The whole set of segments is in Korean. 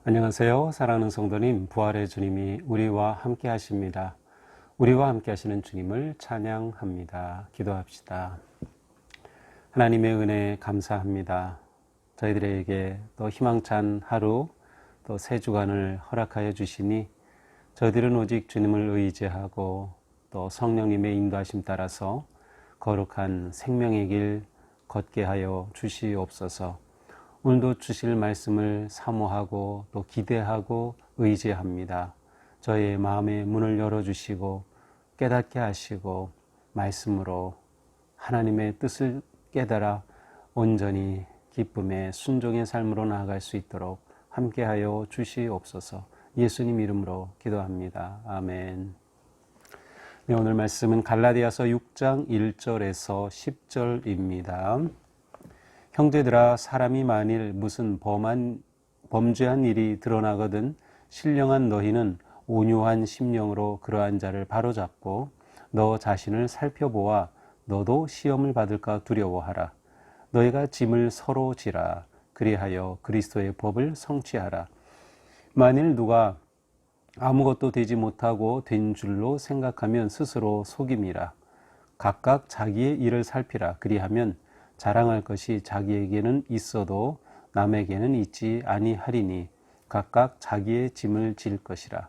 안녕하세요. 사랑하는 성도님, 부활의 주님이 우리와 함께 하십니다. 우리와 함께 하시는 주님을 찬양합니다. 기도합시다. 하나님의 은혜 감사합니다. 저희들에게 또 희망찬 하루, 또 새 주간을 허락하여 주시니 저희들은 오직 주님을 의지하고 또 성령님의 인도하심 따라서 거룩한 생명의 길 걷게 하여 주시옵소서. 오늘도 주실 말씀을 사모하고 또 기대하고 의지합니다. 저의 마음의 문을 열어주시고 깨닫게 하시고 말씀으로 하나님의 뜻을 깨달아 온전히 기쁨의 순종의 삶으로 나아갈 수 있도록 함께하여 주시옵소서. 예수님 이름으로 기도합니다. 아멘. 네, 오늘 말씀은 갈라디아서 6장 1절에서 10절입니다. 형제들아, 사람이 만일 무슨 범죄한 일이 드러나거든 신령한 너희는 온유한 심령으로 그러한 자를 바로잡고 너 자신을 살펴보아 너도 시험을 받을까 두려워하라. 너희가 짐을 서로 지라. 그리하여 그리스도의 법을 성취하라. 만일 누가 아무것도 되지 못하고 된 줄로 생각하면 스스로 속임이라. 각각 자기의 일을 살피라. 그리하면 자랑할 것이 자기에게는 있어도 남에게는 있지 아니하리니 각각 자기의 짐을 질 것이라.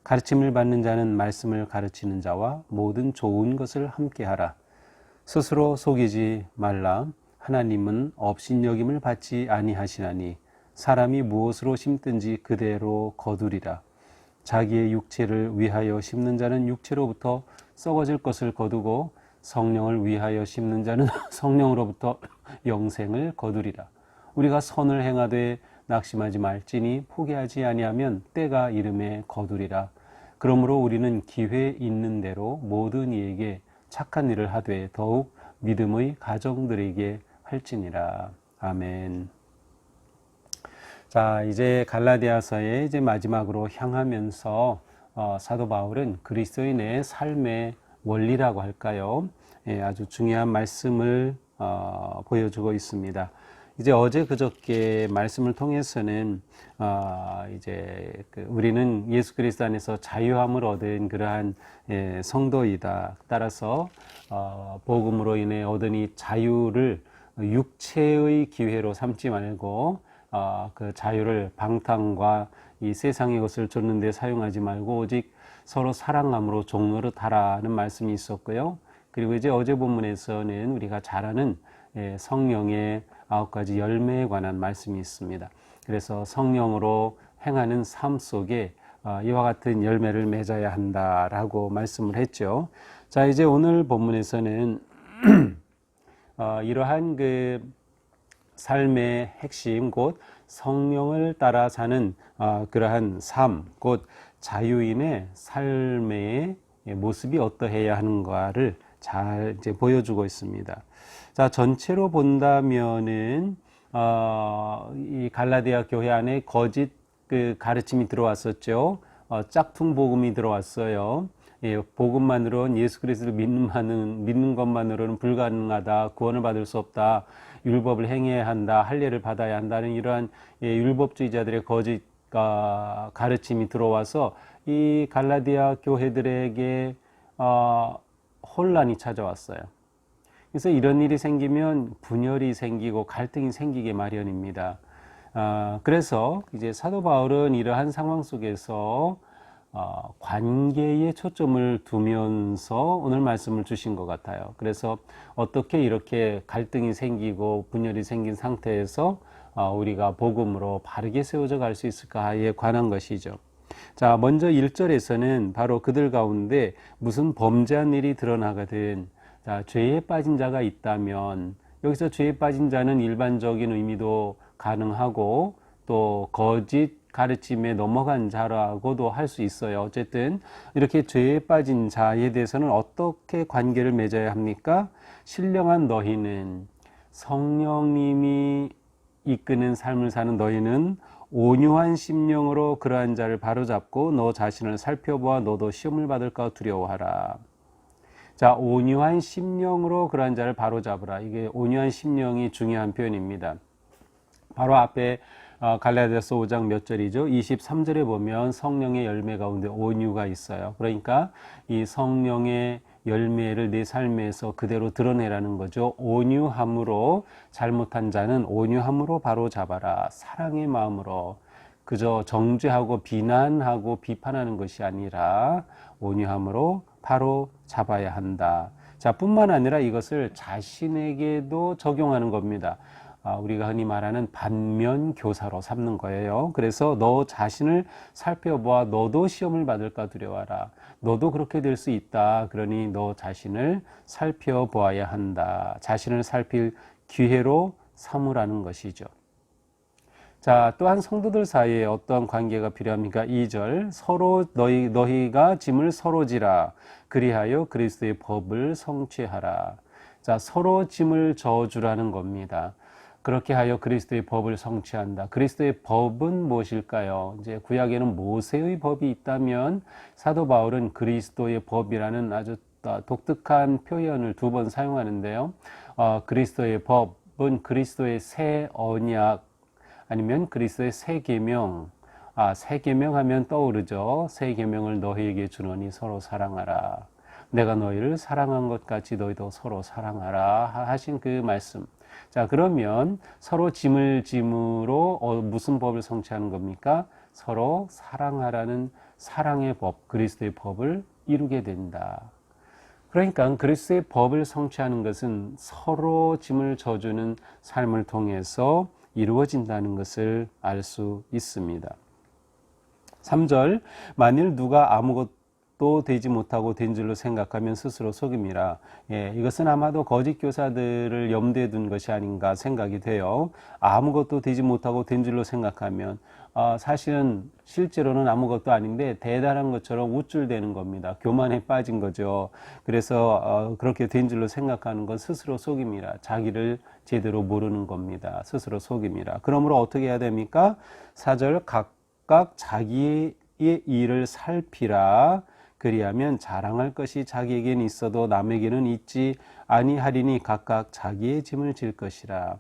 가르침을 받는 자는 말씀을 가르치는 자와 모든 좋은 것을 함께하라. 스스로 속이지 말라. 하나님은 업신여김을 받지 아니하시나니 사람이 무엇으로 심든지 그대로 거두리라. 자기의 육체를 위하여 심는 자는 육체로부터 썩어질 것을 거두고 성령을 위하여 심는 자는 성령으로부터 영생을 거두리라. 우리가 선을 행하되 낙심하지 말지니 포기하지 아니하면 때가 이름에 거두리라. 그러므로 우리는 기회 있는 대로 모든 이에게 착한 일을 하되 더욱 믿음의 가정들에게 할지니라. 아멘. 자, 이제 갈라디아서의 이제 마지막으로 향하면서 사도 바울은 그리스도인의 삶의 원리라고 할까요? 예, 아주 중요한 말씀을 보여주고 있습니다. 이제 어제 그저께 말씀을 통해서는 이제 우리는 예수 그리스도 안에서 자유함을 얻은 그러한 성도이다. 따라서 복음으로 인해 얻은 이 자유를 육체의 기회로 삼지 말고 그 자유를 방탕과 이 세상의 것을 쫓는 데 사용하지 말고 오직 서로 사랑함으로 종노릇하라는 말씀이 있었고요. 그리고 이제 어제 본문에서는 우리가 잘 아는 성령의 9가지 열매에 관한 말씀이 있습니다. 그래서 성령으로 행하는 삶 속에 이와 같은 열매를 맺어야 한다라고 말씀을 했죠. 자, 이제 오늘 본문에서는 이러한 그 삶의 핵심 곧 성령을 따라 사는 그러한 삶 곧 자유인의 삶의 모습이 어떠해야 하는가를 잘 이제 보여주고 있습니다. 자, 전체로 본다면은 이 갈라디아 교회 안에 거짓 그 가르침이 들어왔었죠. 짝퉁 복음이 들어왔어요. 예, 복음만으로는 예수 그리스도를 믿는 것만으로는 불가능하다. 구원을 받을 수 없다. 율법을 행해야 한다. 할례를 받아야 한다는 이러한 율법주의자들의 거짓 가르침이 들어와서 이 갈라디아 교회들에게 혼란이 찾아왔어요. 그래서 이런 일이 생기면 분열이 생기고 갈등이 생기게 마련입니다. 그래서 이제 사도 바울은 이러한 상황 속에서 관계에 초점을 두면서 오늘 말씀을 주신 것 같아요. 그래서 어떻게 이렇게 갈등이 생기고 분열이 생긴 상태에서 우리가 복음으로 바르게 세워져 갈 수 있을까에 관한 것이죠. 자, 먼저 1절에서는 바로 그들 가운데 무슨 범죄한 일이 드러나거든, 자, 죄에 빠진 자가 있다면, 여기서 죄에 빠진 자는 일반적인 의미도 가능하고 또 거짓 가르침에 넘어간 자라고도 할 수 있어요. 어쨌든 이렇게 죄에 빠진 자에 대해서는 어떻게 관계를 맺어야 합니까? 신령한 너희는, 성령님이 이끄는 삶을 사는 너희는 온유한 심령으로 그러한 자를 바로잡고 너 자신을 살펴보아 너도 시험을 받을까 두려워하라. 자, 온유한 심령으로 그러한 자를 바로잡으라. 이게 온유한 심령이 중요한 표현입니다. 바로 앞에 갈라디아서 5장 몇 절이죠? 23절에 보면 성령의 열매 가운데 온유가 있어요. 그러니까 이 성령의 열매를 내 삶에서 그대로 드러내라는 거죠. 온유함으로, 잘못한 자는 온유함으로 바로 잡아라. 사랑의 마음으로. 그저 정죄하고 비난하고 비판하는 것이 아니라 온유함으로 바로 잡아야 한다. 자, 뿐만 아니라 이것을 자신에게도 적용하는 겁니다. 우리가 흔히 말하는 반면 교사로 삼는 거예요. 그래서 너 자신을 살펴보아. 너도 시험을 받을까 두려워하라. 너도 그렇게 될 수 있다. 그러니 너 자신을 살펴보아야 한다. 자신을 살필 기회로 삼으라는 것이죠. 자, 또한 성도들 사이에 어떤 관계가 필요합니까? 2절, 서로 너희가 짐을 서로 지라. 그리하여 그리스도의 법을 성취하라. 자, 서로 짐을 져주라는 겁니다. 그렇게 하여 그리스도의 법을 성취한다. 그리스도의 법은 무엇일까요? 이제 구약에는 모세의 법이 있다면 사도 바울은 그리스도의 법이라는 아주 독특한 표현을 2번 사용하는데요. 그리스도의 법은 그리스도의 새 언약, 아니면 그리스도의 새 계명. 새 계명 하면 떠오르죠. 새 계명을 너희에게 주노니 서로 사랑하라. 내가 너희를 사랑한 것 같이 너희도 서로 사랑하라 하신 그 말씀. 자, 그러면 서로 짐을 짐으로 무슨 법을 성취하는 겁니까? 서로 사랑하라는 사랑의 법, 그리스도의 법을 이루게 된다. 그러니까 그리스도의 법을 성취하는 것은 서로 짐을 져주는 삶을 통해서 이루어진다는 것을 알 수 있습니다. 3절, 만일 누가 아무것도 되지 못하고 된 줄로 생각하면 스스로 속임이라. 이것은 아마도 거짓 교사들을 염두에 둔 것이 아닌가 생각이 돼요. 아무것도 되지 못하고 된 줄로 생각하면 사실은 실제로는 아무것도 아닌데 대단한 것처럼 우쭐대는 겁니다. 교만에 빠진 거죠. 그래서 그렇게 된 줄로 생각하는 건 스스로 속임이라. 자기를 제대로 모르는 겁니다. 스스로 속임이라. 그러므로 어떻게 해야 됩니까? 4절, 각각 자기의 일을 살피라. 그리하면 자랑할 것이 자기에게는 있어도 남에게는 있지 아니하리니 각각 자기의 짐을 질 것이라.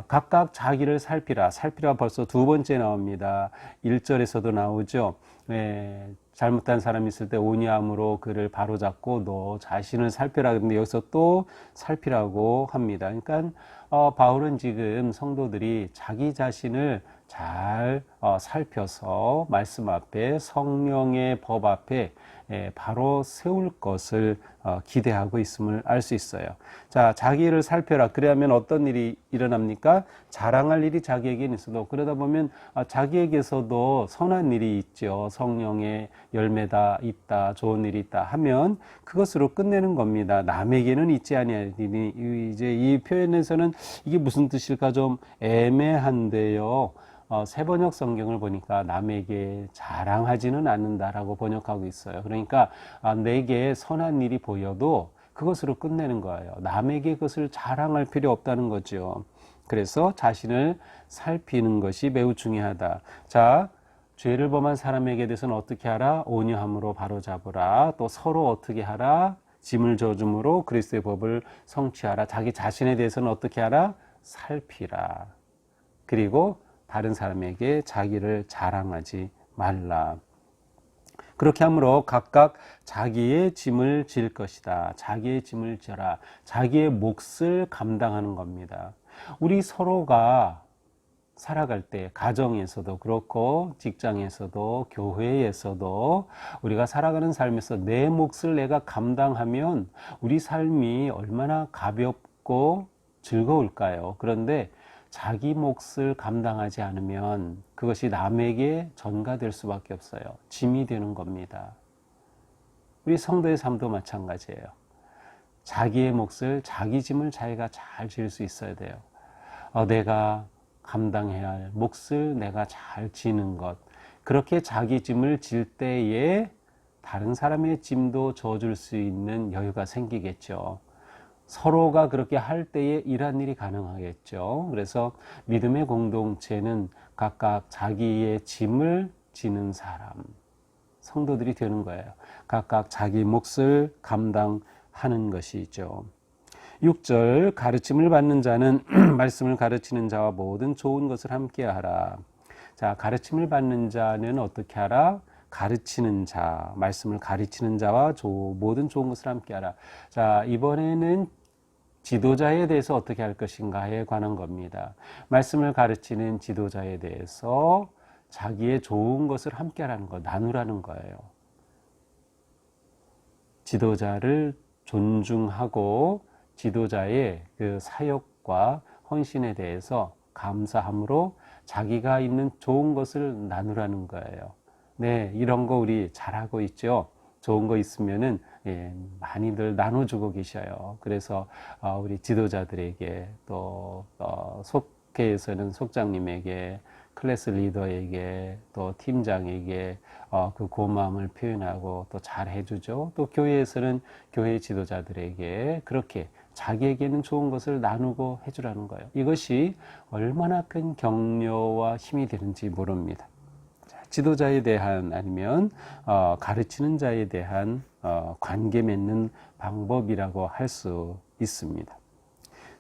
각각 자기를 살피라. 살피라 벌써 2번째 나옵니다. 1절에서도 나오죠. 잘못한 사람이 있을 때 온유함으로 그를 바로잡고 너 자신을 살피라. 그런데 여기서 또 살피라고 합니다. 그러니까 바울은 지금 성도들이 자기 자신을 잘 살펴서 말씀 앞에, 성령의 법 앞에 바로 세울 것을 기대하고 있음을 알 수 있어요. 자, 자기를 살펴라. 그래야면 어떤 일이 일어납니까? 자랑할 일이 자기에게는 있어도, 그러다 보면 자기에게서도 선한 일이 있죠. 성령의 열매다 있다, 좋은 일이 있다 하면 그것으로 끝내는 겁니다. 남에게는 있지 아니하리니. 이제 이 표현에서는 이게 무슨 뜻일까 좀 애매한데요. 새 번역 성경을 보니까 남에게 자랑하지는 않는다라고 번역하고 있어요. 그러니까 내게 선한 일이 보여도 그것으로 끝내는 거예요. 남에게 그것을 자랑할 필요 없다는 거죠. 그래서 자신을 살피는 것이 매우 중요하다. 자, 죄를 범한 사람에게 대해서는 어떻게 하라? 온유함으로 바로잡으라. 또 서로 어떻게 하라? 짐을 져줌으로 그리스도의 법을 성취하라. 자기 자신에 대해서는 어떻게 하라? 살피라. 그리고 다른 사람에게 자기를 자랑하지 말라. 그렇게 함으로 각각 자기의 짐을 질 것이다. 자기의 짐을 져라. 자기의 몫을 감당하는 겁니다. 우리 서로가 살아갈 때 가정에서도 그렇고 직장에서도 교회에서도 우리가 살아가는 삶에서 내 몫을 내가 감당하면 우리 삶이 얼마나 가볍고 즐거울까요? 그런데 자기 몫을 감당하지 않으면 그것이 남에게 전가될 수밖에 없어요. 짐이 되는 겁니다. 우리 성도의 삶도 마찬가지예요. 자기의 몫을, 자기 짐을 자기가 잘 질 수 있어야 돼요. 내가 감당해야 할 몫을 내가 잘 지는 것. 그렇게 자기 짐을 질 때에 다른 사람의 짐도 져줄 수 있는 여유가 생기겠죠. 서로가 그렇게 할 때에 이러한 일이 가능하겠죠. 그래서 믿음의 공동체는 각각 자기의 짐을 지는 사람, 성도들이 되는 거예요. 각각 자기 몫을 감당하는 것이죠. 6절 가르침을 받는 자는 말씀을 가르치는 자와 모든 좋은 것을 함께 하라. 자, 가르침을 받는 자는 어떻게 하라? 가르치는 자, 말씀을 가르치는 자와 모든 좋은 것을 함께 하라. 자, 이번에는 지도자에 대해서 어떻게 할 것인가에 관한 겁니다. 말씀을 가르치는 지도자에 대해서 자기의 좋은 것을 함께 하라는 거, 나누라는 거예요. 지도자를 존중하고 지도자의 그 사역과 헌신에 대해서 감사함으로 자기가 있는 좋은 것을 나누라는 거예요. 네, 이런 거 우리 잘하고 있죠. 좋은 거 있으면은 많이들 나눠주고 계셔요. 그래서 우리 지도자들에게 또 속회에서는 속장님에게, 클래스 리더에게, 또 팀장에게 그 고마움을 표현하고 또 잘 해주죠. 또 교회에서는 교회 지도자들에게 그렇게 자기에게는 좋은 것을 나누고 해주라는 거예요. 이것이 얼마나 큰 격려와 힘이 되는지 모릅니다. 지도자에 대한 아니면 가르치는 자에 대한 관계 맺는 방법이라고 할 수 있습니다.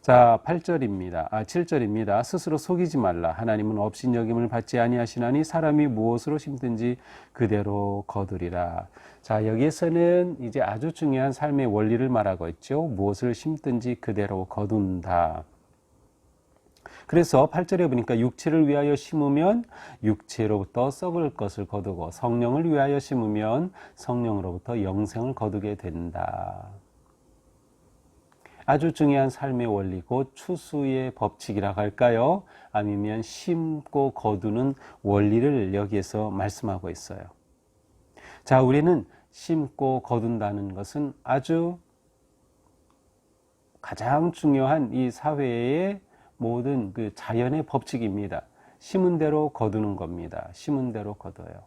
자, 7절입니다. 스스로 속이지 말라. 하나님은 업신여김을 받지 아니하시나니 사람이 무엇으로 심든지 그대로 거두리라. 자, 여기에서는 이제 아주 중요한 삶의 원리를 말하고 있죠. 무엇을 심든지 그대로 거둔다. 그래서 8절에 보니까 육체를 위하여 심으면 육체로부터 썩을 것을 거두고 성령을 위하여 심으면 성령으로부터 영생을 거두게 된다. 아주 중요한 삶의 원리고 추수의 법칙이라고 할까요? 아니면 심고 거두는 원리를 여기에서 말씀하고 있어요. 자, 우리는 심고 거둔다는 것은 아주 가장 중요한 이 사회의 모든 그 자연의 법칙입니다. 심은 대로 거두는 겁니다. 심은 대로 거둬요.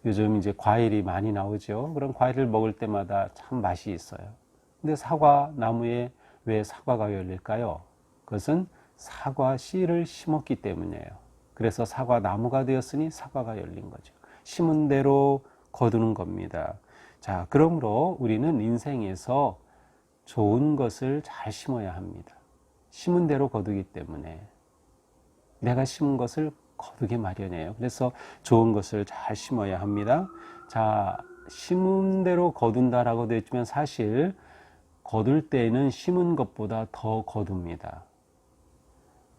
요즘 이제 과일이 많이 나오죠. 그런 과일을 먹을 때마다 참 맛이 있어요. 근데 사과 나무에 왜 사과가 열릴까요? 그것은 사과 씨를 심었기 때문이에요. 그래서 사과 나무가 되었으니 사과가 열린 거죠. 심은 대로 거두는 겁니다. 자, 그러므로 우리는 인생에서 좋은 것을 잘 심어야 합니다. 심은 대로 거두기 때문에 내가 심은 것을 거두기 마련이에요. 그래서 좋은 것을 잘 심어야 합니다. 자, 심은 대로 거둔다라고 되어 있지만 사실 거둘 때에는 심은 것보다 더 거둡니다.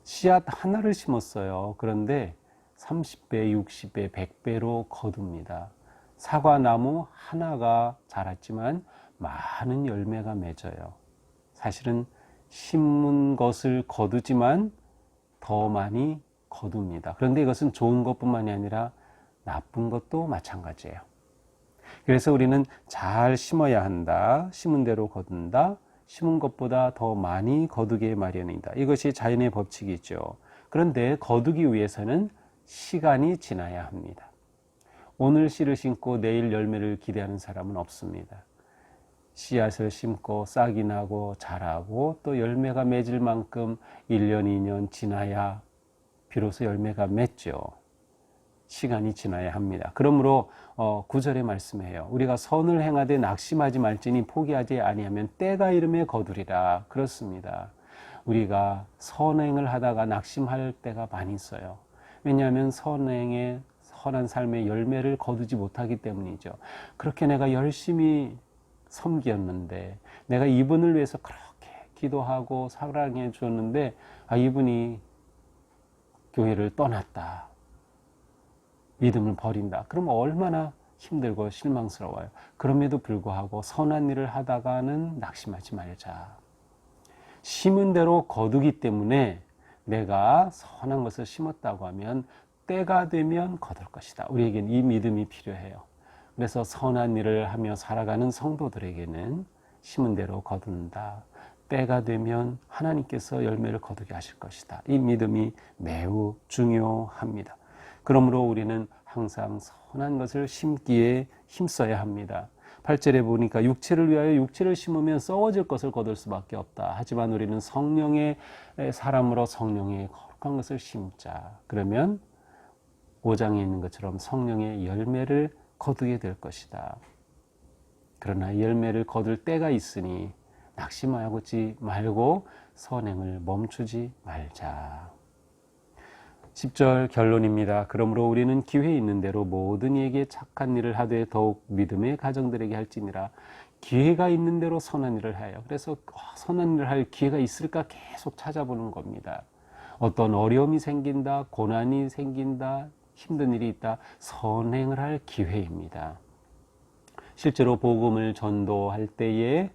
씨앗 하나를 심었어요. 그런데 30배, 60배, 100배로 거둡니다. 사과나무 하나가 자랐지만 많은 열매가 맺어요. 사실은 심은 것을 거두지만 더 많이 거둡니다. 그런데 이것은 좋은 것뿐만이 아니라 나쁜 것도 마찬가지예요. 그래서 우리는 잘 심어야 한다. 심은 대로 거둔다. 심은 것보다 더 많이 거두게 마련이다. 이것이 자연의 법칙이죠. 그런데 거두기 위해서는 시간이 지나야 합니다. 오늘 씨를 심고 내일 열매를 기대하는 사람은 없습니다. 씨앗을 심고 싹이 나고 자라고 또 열매가 맺을 만큼 1년, 2년 지나야 비로소 열매가 맺죠. 시간이 지나야 합니다. 그러므로 9절에 말씀해요. 우리가 선을 행하되 낙심하지 말지니 포기하지 아니하면 때가 이름에 거두리라. 그렇습니다. 우리가 선행을 하다가 낙심할 때가 많이 있어요. 왜냐하면 선행의 선한 삶의 열매를 거두지 못하기 때문이죠. 그렇게 내가 열심히 섬기었는데 내가 이분을 위해서 그렇게 기도하고 사랑해 주었는데 이분이 교회를 떠났다. 믿음을 버린다. 그럼 얼마나 힘들고 실망스러워요. 그럼에도 불구하고 선한 일을 하다가는 낙심하지 말자. 심은 대로 거두기 때문에 내가 선한 것을 심었다고 하면 때가 되면 거둘 것이다. 우리에겐 이 믿음이 필요해요. 그래서 선한 일을 하며 살아가는 성도들에게는 심은 대로 거둔다. 때가 되면 하나님께서 열매를 거두게 하실 것이다. 이 믿음이 매우 중요합니다. 그러므로 우리는 항상 선한 것을 심기에 힘써야 합니다. 8절에 보니까 육체를 위하여 육체를 심으면 썩어질 것을 거둘 수밖에 없다. 하지만 우리는 성령의 사람으로 성령의 거룩한 것을 심자. 그러면 5장에 있는 것처럼 성령의 열매를 거두게 될 것이다. 그러나 열매를 거둘 때가 있으니 낙심하지 말고 선행을 멈추지 말자. 10절 결론입니다. 그러므로 우리는 기회 있는 대로 모든 이에게 착한 일을 하되 더욱 믿음의 가정들에게 할지니라. 기회가 있는 대로 선한 일을 하여. 그래서 선한 일을 할 기회가 있을까 계속 찾아보는 겁니다. 어떤 어려움이 생긴다, 고난이 생긴다, 힘든 일이 있다, 선행을 할 기회입니다. 실제로 복음을 전도할 때에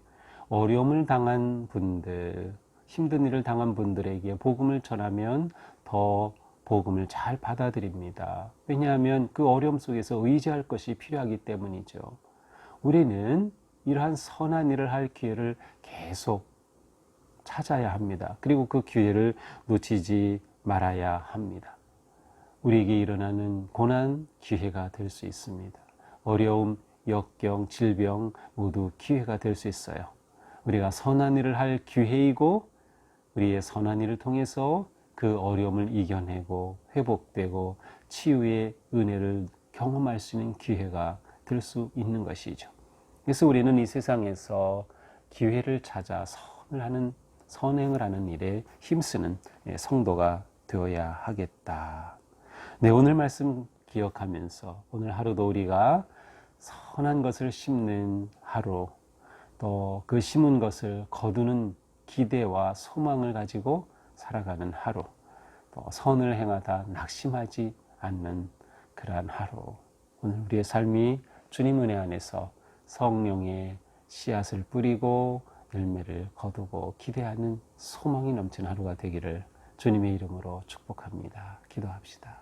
어려움을 당한 분들, 힘든 일을 당한 분들에게 복음을 전하면 더 복음을 잘 받아들입니다. 왜냐하면 그 어려움 속에서 의지할 것이 필요하기 때문이죠. 우리는 이러한 선한 일을 할 기회를 계속 찾아야 합니다. 그리고 그 기회를 놓치지 말아야 합니다. 우리에게 일어나는 고난 기회가 될 수 있습니다. 어려움, 역경, 질병 모두 기회가 될 수 있어요. 우리가 선한 일을 할 기회이고 우리의 선한 일을 통해서 그 어려움을 이겨내고 회복되고 치유의 은혜를 경험할 수 있는 기회가 될 수 있는 것이죠. 그래서 우리는 이 세상에서 기회를 찾아 선행을 하는 일에 힘쓰는 성도가 되어야 하겠다. 네, 오늘 말씀 기억하면서 오늘 하루도 우리가 선한 것을 심는 하루, 또 그 심은 것을 거두는 기대와 소망을 가지고 살아가는 하루, 또 선을 행하다 낙심하지 않는 그러한 하루. 오늘 우리의 삶이 주님 은혜 안에서 성령의 씨앗을 뿌리고 열매를 거두고 기대하는 소망이 넘치는 하루가 되기를 주님의 이름으로 축복합니다. 기도합시다.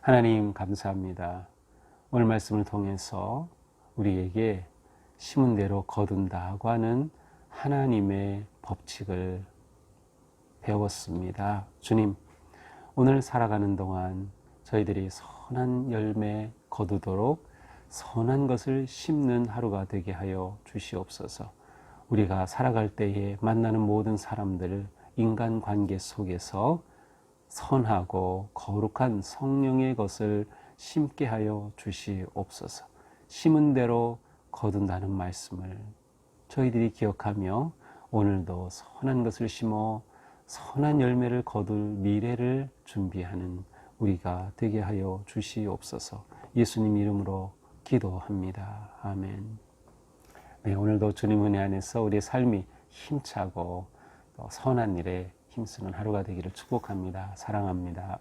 하나님 감사합니다. 오늘 말씀을 통해서 우리에게 심은 대로 거둔다고 하는 하나님의 법칙을 배웠습니다. 주님, 오늘 살아가는 동안 저희들이 선한 열매 거두도록 선한 것을 심는 하루가 되게 하여 주시옵소서. 우리가 살아갈 때에 만나는 모든 사람들, 인간관계 속에서 선하고 거룩한 성령의 것을 심게 하여 주시옵소서. 심은 대로 거둔다는 말씀을 저희들이 기억하며 오늘도 선한 것을 심어 선한 열매를 거둘 미래를 준비하는 우리가 되게 하여 주시옵소서. 예수님 이름으로 기도합니다. 아멘. 네, 오늘도 주님 은혜 안에서 우리의 삶이 힘차고 또 선한 일에 힘쓰는 하루가 되기를 축복합니다. 사랑합니다.